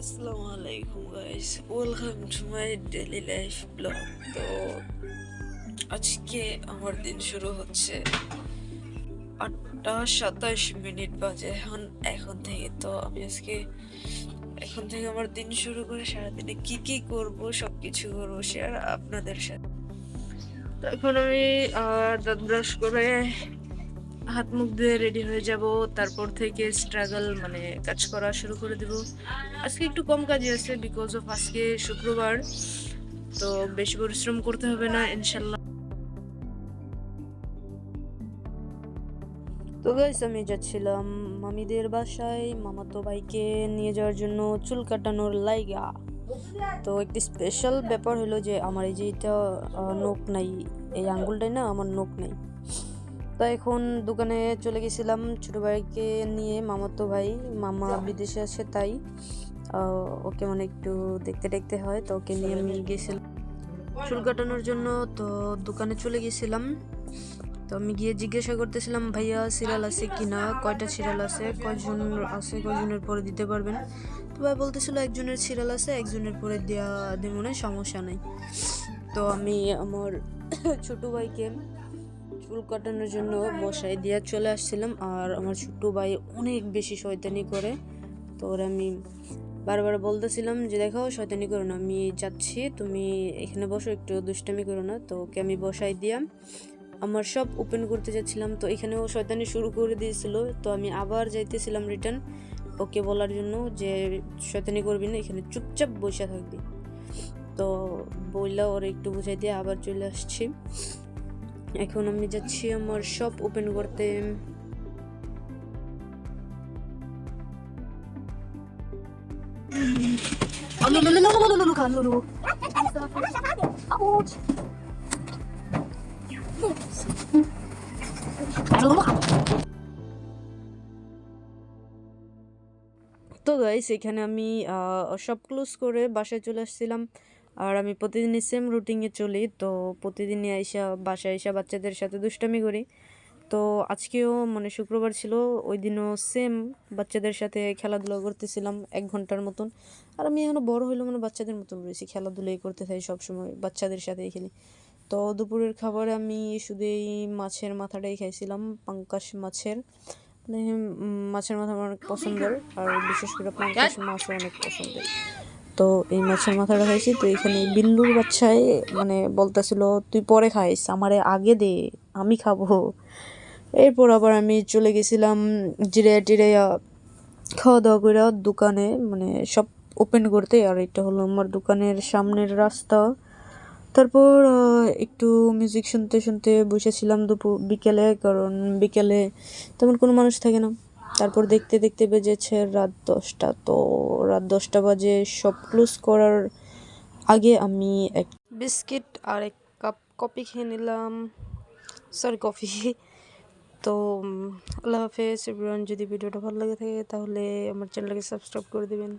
আসসালামু আলাইকুম guys, welcome to my daily life blog. তো আজকে আমার দিন শুরু হচ্ছে 8টা 27 মিনিট বাজে এখন থেকে। তো আমি আজকে এখন থেকে আমার দিন শুরু করে সারাদিনে কি কি করব সবকিছু করবো শেয়ার আপনাদের সাথে। তো এখন আমি দাঁত ব্রাশ করে হাত মুখ ধুয়ে রেডি হয়ে যাব। তারপর থেকে স্ট্রাগল মানে কাজ করা শুরু করে দিব। আজকে একটু কম কাজই আছে বিকজ অফ আজকে শুক্রবার, তো বেশি পরিশ্রম করতে হবে না ইনশাল্লাহ। তো গাইস, আমি যাচ্ছিলাম মামিদের বাসায় মামাতো ভাইকে নিয়ে যাওয়ার জন্য চুল কাটানোর লাইগা। তো একটি স্পেশাল ব্যাপার হলো যে আমার এই যে এটা নখ নাই, এই আঙ্গুলটাই না আমার নখ নাই। তো এখন দোকানে চলে গেছিলাম ছোট ভাইকে নিয়ে। মামাতো ভাই, মামা বিদেশে আছে তাই ওকে মানে একটু দেখতে দেখতে হয়, তো ওকে নিয়ে আমি গেছিলাম চুল কাটানোর জন্য। তো দোকানে চলে গেছিলাম। তো আমি গিয়ে জিজ্ঞাসা করতেছিলাম, ভাইয়া সিরিয়াল আছে কিনা, কয়টা সিরিয়াল আছে, কয়জন আছে, কয়জনের পরে দিতে পারবেন। তো ভাই বলতেছিল একজনের সিরিয়াল আছে, একজনের পরে দেওয়া দেবো না, সমস্যা নাই। তো আমি আমার ছোট ভাইকে চুল কাটানোর জন্য বসাই দিয়ে চলে আসছিলাম। আর আমার ছোট ভাই অনেক বেশি শয়তানি করে, তো ওরা আমি বারবার বলতেছিলাম যে দেখো শয়তানি করো না, আমি যাচ্ছি, তুমি এখানে বসো, একটু দুষ্টামি করো না। তো ওকে আমি বসাই দিয়া আমার সব ওপেন করতে যাচ্ছিলাম, তো এখানেও শয়তানি শুরু করে দিয়েছিল। তো আমি আবার যাইতেছিলাম রিটার্ন ওকে বলার জন্য যে শয়তানি করবি না, এখানে চুপচাপ বসে থাকবি। তো বললা ওরা একটু বুঝাই দিয়ে আবার চলে আসছি। এখন আমি যাচ্ছি আমার শপ ওপেন করতে। তো গাইস, এখানে আমি সব ক্লোজ করে বাসায় চলে আসছিলাম। আর আমি প্রতিদিনই সেম রুটিনে চলি, তো প্রতিদিনই বাসায় আইসা বাচ্চাদের সাথে দুষ্টামি করি। তো আজকেও মানে শুক্রবার ছিল, ওই দিনও সেম বাচ্চাদের সাথে খেলাধুলা করতেছিলাম 1 ঘন্টার মতন। আর আমি এখনো বড় হইলো মানে বাচ্চাদের মতন রয়েছি, খেলাধুলাই করতে থাকি সবসময়, বাচ্চাদের সাথেই খেলি। তো দুপুরের খাবারে আমি শুধু এই মাছের মাথাটাই খাইছিলাম, পাঙ্কাশ মাছের, মানে মাছের মাথা আমার অনেক পছন্দের, আর বিশেষ করে পাঙ্কাশ মাছও অনেক পছন্দের। তো এই মাছের মাথাটা খাইছি। তো এখানে বিল্লুর বাচ্চায় মানে বলতেছিল তুই পরে খাইস, আমারে আগে দে, আমি খাবো। এরপর আবার আমি চলে গেছিলাম জিরে টিরে খাওয়া দাওয়া করে দোকানে মানে সব ওপেন করতে। আর এটা হলো আমার দোকানের সামনের রাস্তা। তারপর একটু মিউজিক শুনতে শুনতে বসেছিলাম বিকেলে, কারণ বিকেলে তেমন কোনো মানুষ থাকে না। তারপর দেখতে দেখতে বেজেছে রাত 10টা। তো রাত 10টা বাজে সব ক্লোজ করার আগে আমি এক বিস্কিট আর এক কাপ কফি খেয়ে নিলাম, সরি কফি। তো আল্লাহ হাফেজ এভরিওয়ান। যদি ভিডিওটা ভালো লাগে থাকে তাহলে আমার চ্যানেলকে সাবস্ক্রাইব করে দিবেন।